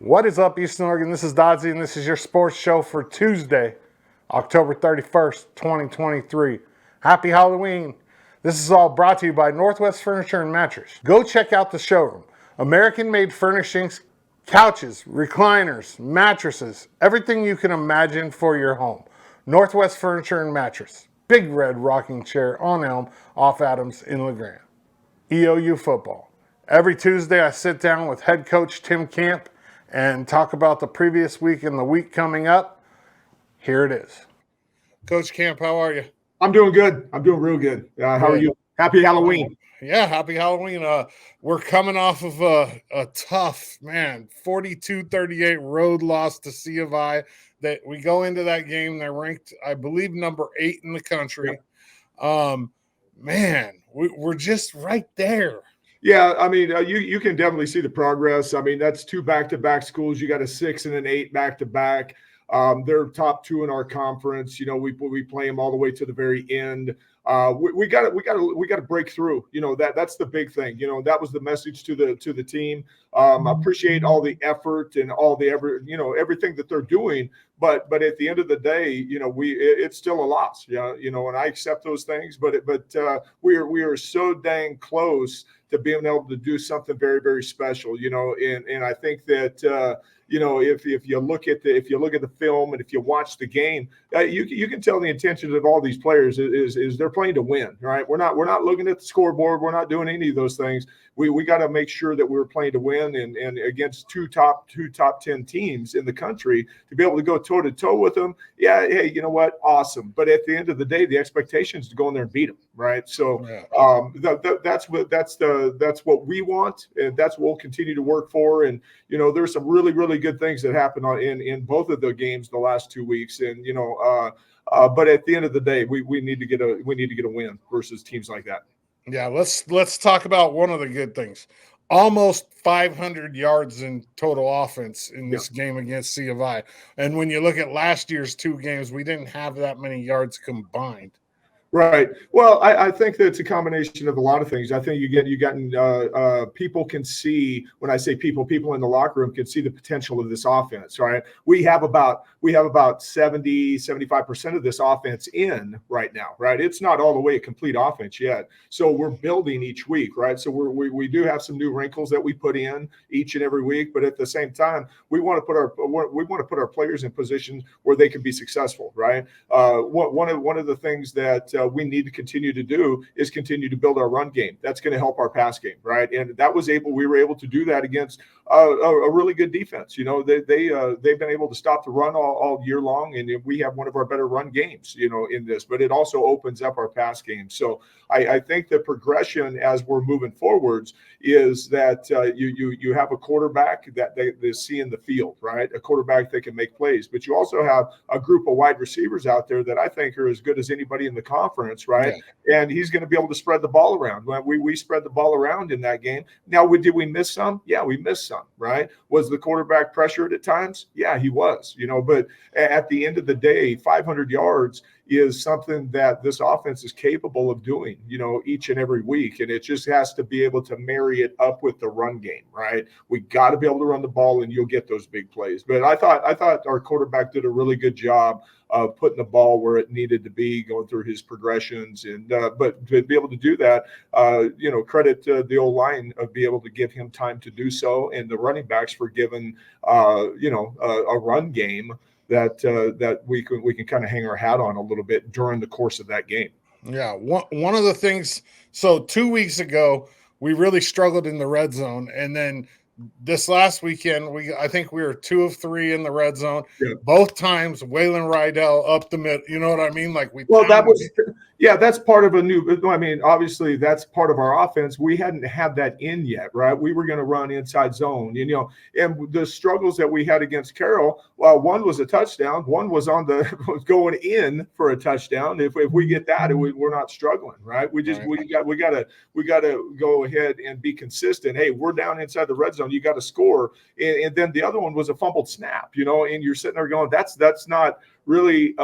What is up, Eastern Oregon? This is Dodzy, and this is your sports show for Tuesday, October 31st, 2023. Happy Halloween. This is all brought to you by Northwest Furniture and Mattress. Go check out the showroom. American-made furnishings, couches, recliners, mattresses, everything you can imagine for your home. Northwest Furniture and Mattress. Big red rocking chair on Elm, off Adams in LeGrand. EOU football. Every Tuesday I sit down with head coach Tim Camp and talk about the previous week and the week coming up. Here it is. Coach Camp, how are you? I'm doing good. I'm doing real good. How are you? Happy Halloween. Yeah, happy Halloween. We're coming off of a tough, 42-38 road loss to C of I. That we go into that game, they're ranked, I believe, number 8 in the country. Yep. We're just right there. Yeah, I mean, you can definitely see the progress. I mean, that's 2 back-to-back schools. You got a 6 and an 8 back-to-back. They're top 2 in our conference. You know, we play them all the way to the very end. We got to break through. You know, that's the big thing. You know, that was the message to the team. Appreciate all the effort and all the everything that they're doing. But at the end of the day, you know, it's still a loss. Yeah, you know, and I accept those things. But we are so dang close to being able to do something very, very special. You know, and I think that. You know, if you look at the film and if you watch the game, you can tell the intentions of all these players is they're playing to win, right? We're not looking at the scoreboard. We're not doing any of those things. We got to make sure that we're playing to win and against two top 10 teams in the country to be able to go toe to toe with them. Yeah, hey, you know what? Awesome. But at the end of the day, the expectation is to go in there and beat them, right? So that's what we want, and that's what we'll continue to work for. And you know, there's some really, really good things that happened in both of the games the last 2 weeks, and you know, but at the end of the day, we need to get a win versus teams like that. Yeah, let's talk about one of the good things. Almost 500 yards in total offense in this game against C of I. And when you look at last year's 2 games, we didn't have that many yards combined. Right. Well, I think that it's a combination of a lot of things. I think people can see, when I say people in the locker room can see the potential of this offense, right? We have about 70-75% of this offense in right now, right? It's not all the way a complete offense yet. So we're building each week, right? So we do have some new wrinkles that we put in each and every week, but at the same time, we want to put our players in positions where they can be successful, right? One of the things that we need to continue to do is continue to build our run game. That's going to help our pass game, right? And we were able to do that against a really good defense. You know, they've been able to stop the run all year long, and we have one of our better run games, you know, in this. But it also opens up our pass game. So I think the progression as we're moving forwards is that you have a quarterback that they see in the field, right? A quarterback that can make plays, but you also have a group of wide receivers out there that I think are as good as anybody in the conference, right? Yeah. And he's going to be able to spread the ball around. We spread the ball around in that game. Now, did we miss some? Yeah, we missed some, right? Was the quarterback pressured at times? Yeah, he was, you know, but at the end of the day, 500 yards is something that this offense is capable of doing, you know, each and every week. And it just has to be able to marry it up with the run game, right? We got to be able to run the ball and you'll get those big plays. But I thought our quarterback did a really good job of putting the ball where it needed to be, going through his progressions. And but to be able to do that, you know, credit to the old line of being able to give him time to do so, and the running backs for giving you know, a run game that we can kind of hang our hat on a little bit during the course of that game. Yeah, one of the things. So 2 weeks ago, we really struggled in the red zone, and then this last weekend, I think we were 2 of 3 in the red zone. Yeah. Both times, Waylon Rydell up the mid. You know what I mean? Like that's part of a new. I mean, obviously, that's part of our offense. We hadn't had that in yet, right? We were going to run inside zone, you know, and the struggles that we had against Carroll. Well, one was a touchdown. One was going in for a touchdown. If we get that, we're not struggling, right? We got to go ahead and be consistent. Hey, we're down inside the red zone. You got to score, and then the other one was a fumbled snap, you know, and you're sitting there going, that's not really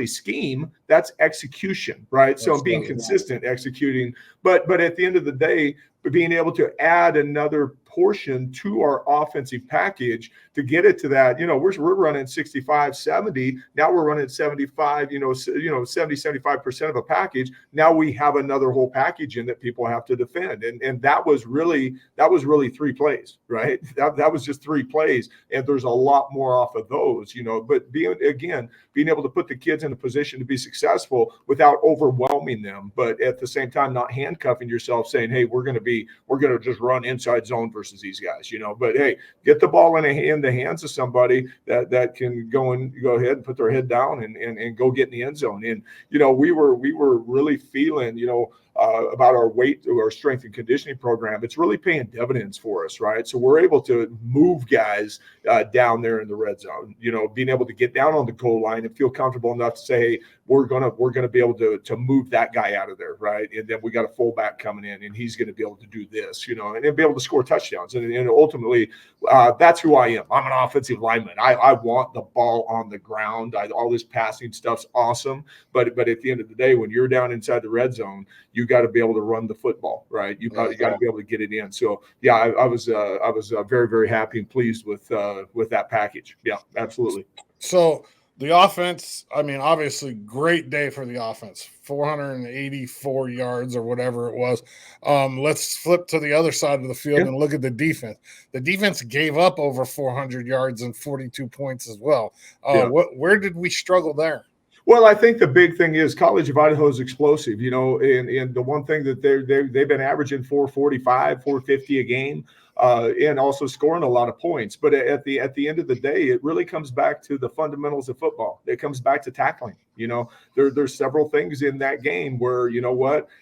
scheme, that's execution, right? So being consistent, executing, but at the end of the day, being able to add another portion to our offensive package to get it to that. We're running 65, 70. Now we're running 75, 70, 75% of a package. Now we have another whole package in that people have to defend. And that was really 3 plays, right? That was just 3 plays. And there's a lot more off of those, but being able to put the kids in a position to be successful without overwhelming them, but at the same time, not handcuffing yourself saying, hey, we're going to just run inside zone versus these guys, but hey, get the ball in the hands of somebody that can go ahead and put their head down and go get in the end zone. And, we were really feeling, about our strength and conditioning program. It's really paying dividends for us, right? So we're able to move guys down there in the red zone, being able to get down on the goal line and feel comfortable enough to say, hey, we're gonna be able to move that guy out of there, right? And then we got a fullback coming in, and he's going to be able to do this, and be able to score touchdowns. And ultimately, that's who I am. I'm an offensive lineman. I want the ball on the ground. All this passing stuff's awesome, but at the end of the day, when you're down inside the red zone, you got to be able to run the football, right? You got to be able to get it in. So yeah, I was very, very happy and pleased with that package. Yeah, absolutely. So the offense, obviously great day for the offense, 484 yards or whatever it was. Let's flip to the other side of the field and look at the defense. The defense gave up over 400 yards and 42 points as well. Where did we struggle there? Well, I think the big thing is College of Idaho is explosive, and the one thing that they've been averaging 445, 450 a game. And also scoring a lot of points. But at the end of the day, it really comes back to the fundamentals of football. It comes back to tackling. There's several things in that game where,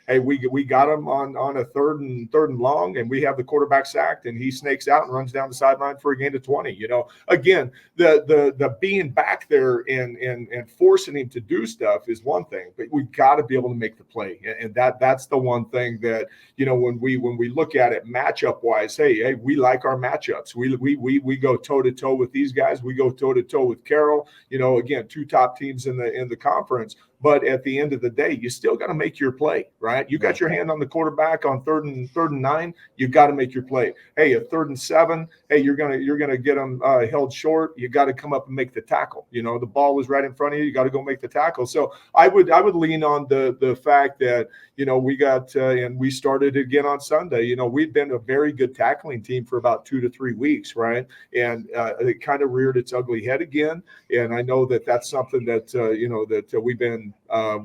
hey, we got them on a third and long, and we have the quarterback sacked, and he snakes out and runs down the sideline for a gain of 20. Again, the being back there and forcing him to do stuff is one thing, but we got to be able to make the play, and that's the one thing that when we look at it matchup wise, hey, we like our matchups. We go toe to toe with these guys. We go toe to toe with Carroll. Again, 2 top teams in the conference. But at the end of the day, you still got to make your play, right? You got your hand on the quarterback on third and 9. You got to make your play. Hey, at 3rd and 7, hey, you're gonna get them held short. You got to come up and make the tackle. The ball was right in front of you. You got to go make the tackle. So I would lean on the fact that we got and we started again on Sunday. We'd been a very good tackling team for about 2 to 3 weeks, right? And it kind of reared its ugly head again. And I know that's something that that we've been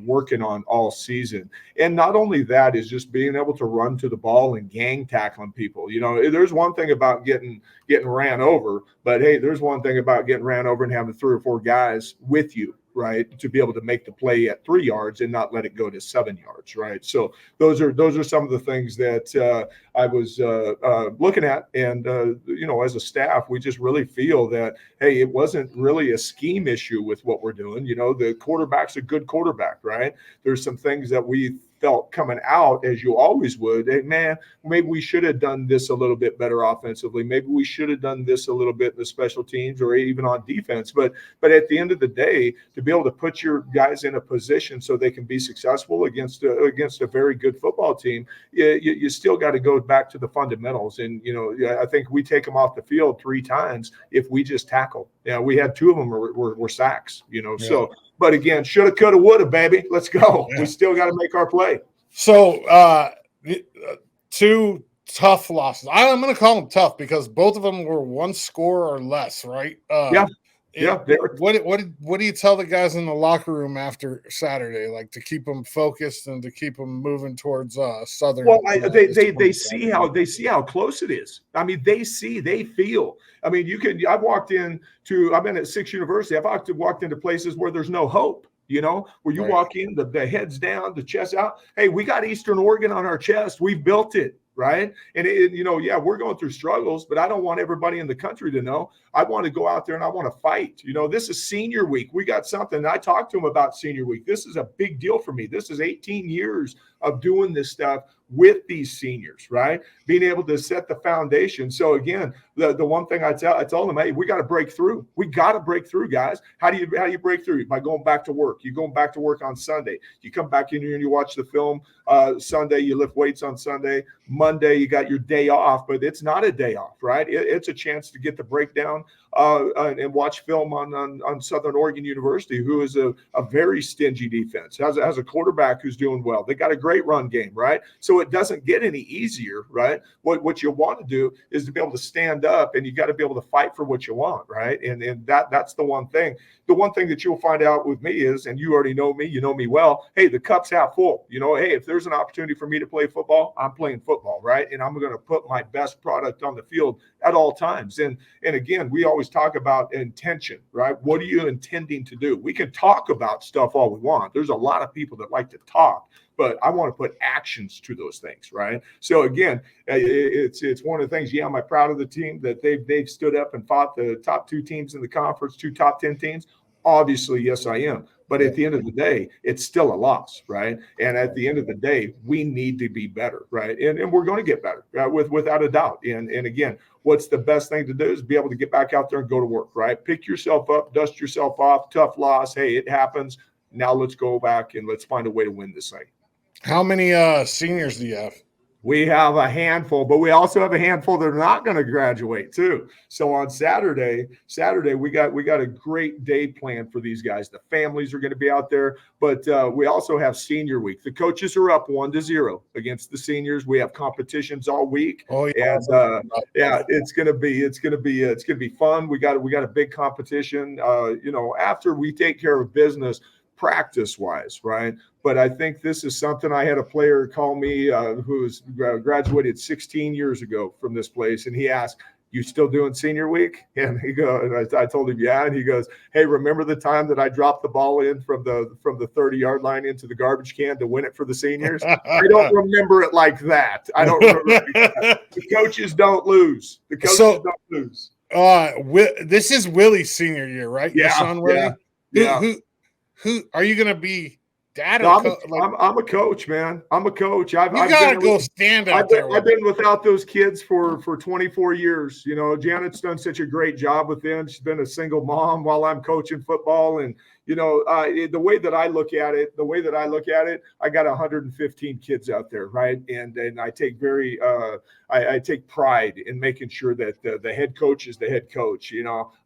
working on all season. And not only that is just being able to run to the ball and gang tackling people. There's one thing about getting ran over, but hey, there's one thing about getting ran over and having 3 or 4 guys with you, right, to be able to make the play at 3 yards and not let it go to 7 yards, right? So those are some of the things that I was looking at, and as a staff, we just really feel that, hey, it wasn't really a scheme issue with what we're doing. The quarterback's a good quarterback, right? There's some things that we felt coming out, as you always would. Hey, man, maybe we should have done this a little bit better offensively. Maybe we should have done this a little bit in the special teams or even on defense. But at the end of the day, to be able to put your guys in a position so they can be successful against a very good football team, you still got to go back to the fundamentals. And, I think we take them off the field 3 times if we just tackle. We had 2 of them were sacks, so. But again, shoulda, coulda, woulda, baby. Let's go. Yeah. We still got to make our play. So 2 tough losses. I'm going to call them tough because both of them were 1 score or less, right? Yeah. What do you tell the guys in the locker room after Saturday, like to keep them focused and to keep them moving towards Southern? Well, they see how close it is. They feel. I've been at 6 universities. I've walked into places where there's no hope. Where you walk in, the head's down, the chest out. Hey, we got Eastern Oregon on our chest. We've built it. Right. And, we're going through struggles, but I don't want everybody in the country to know. I want to go out there and I want to fight. This is senior week. We got something. I talked to them about senior week. This is a big deal for me. This is 18 years of doing this stuff with these seniors, right? Being able to set the foundation. So again, the one thing I tell them, hey, we got to break through. We got to break through, guys. How do you break through? By going back to work. You're going back to work on Sunday. You come back in here and you watch the film Sunday. You lift weights on Sunday. Monday, you got your day off, but it's not a day off, right? It's a chance to get the breakdown and watch film on Southern Oregon University, who is a very stingy defense, has a quarterback who's doing well. They got a great run game, right? So it doesn't get any easier, right? What you want to do is to be able to stand up, and you got to be able to fight for what you want, right? And that's the one thing. The one thing that you'll find out with me is, and you already know me, you know me well, hey, the cup's half full. You know, hey, if there's an opportunity for me to play football, I'm playing football, right? And I'm going to put my best product on the field at all times. And again, we always talk about intention, right? What are you intending to do? We can talk about stuff all we want. There's a lot of people that like to talk, but I want to put actions to those things, right? So again, it's one of the things. Yeah, am I proud of the team that they've stood up and fought the top 2 teams in the conference, 2 top 10 teams? Obviously, yes, I am. But at the end of the day, it's still a loss, right? And at the end of the day, we need to be better, right? And we're going to get better, without a doubt. And again, what's the best thing to do is be able to get back out there and go to work, right? Pick yourself up, dust yourself off, tough loss. Hey, it happens. Now let's go back and let's find a way to win this thing. How many seniors do you have? We have a handful, but we also have a handful that are not going to graduate too. So on Saturday, we got a great day planned for these guys. The families are going to be out there, but we also have senior week. The coaches are up 1-0 against the seniors. We have competitions all week. Oh yeah, and it's going to be fun. We got a big competition. After we take care of business practice wise, right? But I think this is something. I had a player call me who's graduated 16 years ago from this place, and he asked, "You still doing senior week?" And I told him, yeah. And he goes, "Hey, remember the time that I dropped the ball in from the 30-yard line into the garbage can to win it for the seniors?" I don't remember it like that. I don't remember it like that. The coaches don't lose. The coaches don't lose. This is Willie's senior year, right? Yeah. Your son, Willie? Yeah. Who are you going to be? Dad? No, I'm a coach, man. I'm a coach. You gotta go stand out there. I've been without those kids for 24 years. You know, Janet's done such a great job with them. She's been a single mom while I'm coaching football, and the way that I look at it, I got 115 kids out there, right? And I take I take pride in making sure that the head coach is the head coach.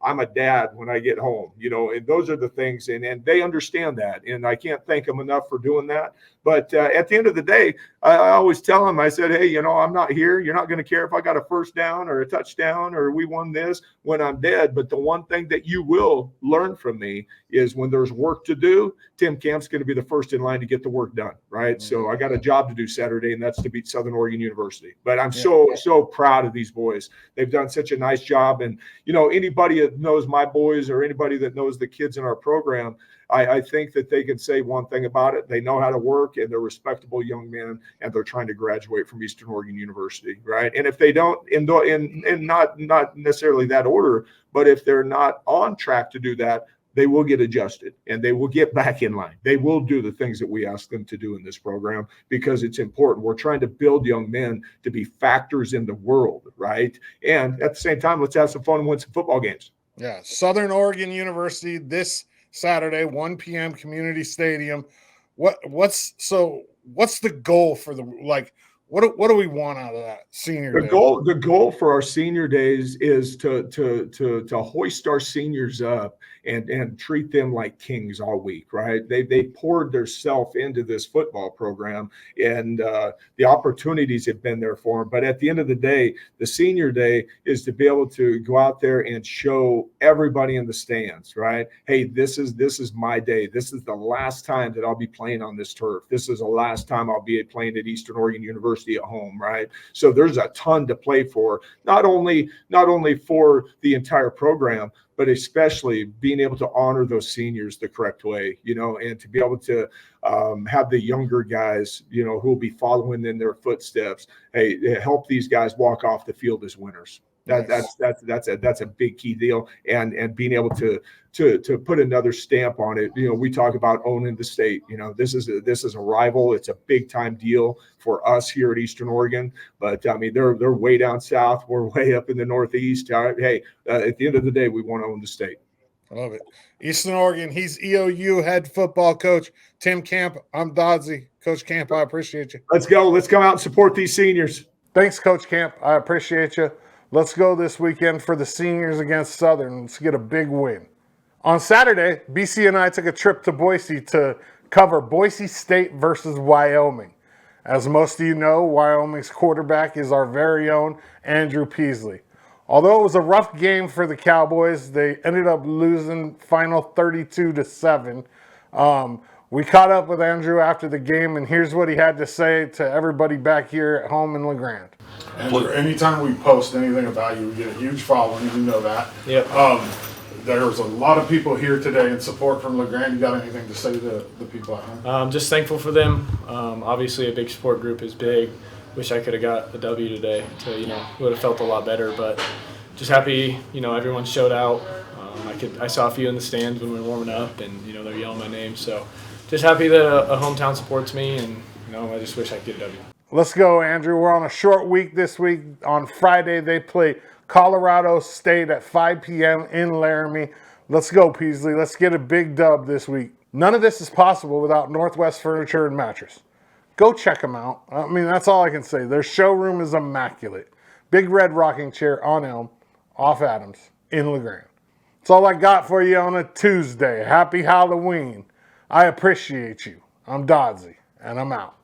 I'm a dad when I get home, and those are the things, and they understand that, and I can't thank them enough for doing that. But at the end of the day, I always tell them, I said, hey, I'm not here. You're not going to care if I got a first down or a touchdown or we won this when I'm dead. But the one thing that you will learn from me is when there's work to do, Tim Camp's going to be the first in line to get the work done, right? Mm-hmm. So I got a job to do Saturday, and that's to beat Southern Oregon University. But I'm so proud of these boys. They've done such a nice job. And, anybody that knows my boys or anybody that knows the kids in our program, I think that they can say one thing about it. They know how to work, and they're respectable young men, and they're trying to graduate from Eastern Oregon University, right? And if they don't, in not necessarily that order, but if they're not on track to do that, they will get adjusted and they will get back in line. They will do the things that we ask them to do in this program because it's important. We're trying to build young men to be factors in the world, right? And at the same time, let's have some fun and win some football games. Yeah, Southern Oregon University this Saturday, 1 p.m. Community Stadium. What's the goal for what do we want out of that senior day? The goal for our senior days is to hoist our seniors up and treat them like kings all week, right? They poured their self into this football program, and the opportunities have been there for them. But at the end of the day, the senior day is to be able to go out there and show everybody in the stands, right? Hey, this is my day. This is the last time that I'll be playing on this turf. This is the last time I'll be playing at Eastern Oregon University at home, right? So there's a ton to play for, not only for the entire program, but especially being able to honor those seniors the correct way, and to be able to have the younger guys, who will be following in their footsteps. Hey, help these guys walk off the field as winners. Nice. That's a big key deal, and being able to put another stamp on it. We talk about owning the state. This is a rival. It's a big time deal for us here at Eastern Oregon. But I mean, they're way down south. We're way up in the Northeast. Hey, at the end of the day, we want to own the state. I love it. Eastern Oregon. He's EOU head football coach Tim Camp. I'm Dodsey. Coach Camp, I appreciate you. Let's go. Let's come out and support these seniors. Thanks, Coach Camp. I appreciate you. Let's go this weekend for the seniors against Southern. Let's get a big win. On Saturday, BC and I took a trip to Boise to cover Boise State versus Wyoming. As most of you know, Wyoming's quarterback is our very own Andrew Peasley. Although it was a rough game for the Cowboys, they ended up losing final 32-7. We caught up with Andrew after the game, and here's what he had to say to everybody back here at home in LeGrand. Andrew, anytime we post anything about you, we get a huge following. You know that. Yep. There was a lot of people here today in support from LeGrand. You got anything to say to the people at home? Just thankful for them. Obviously, a big support group is big. Wish I could have got a W today. Would have felt a lot better. But just happy, everyone showed out. I saw a few in the stands when we were warming up, and they're yelling my name. So just happy that a hometown supports me, and I just wish I could get a W. Let's go, Andrew. We're on a short week this week. On Friday, they play Colorado State at 5 p.m. in Laramie. Let's go, Peasley. Let's get a big dub this week. None of this is possible without Northwest Furniture and Mattress. Go check them out. I mean, that's all I can say. Their showroom is immaculate. Big red rocking chair on Elm, off Adams, in LeGrand. That's all I got for you on a Tuesday. Happy Halloween. I appreciate you. I'm Dodsey, and I'm out.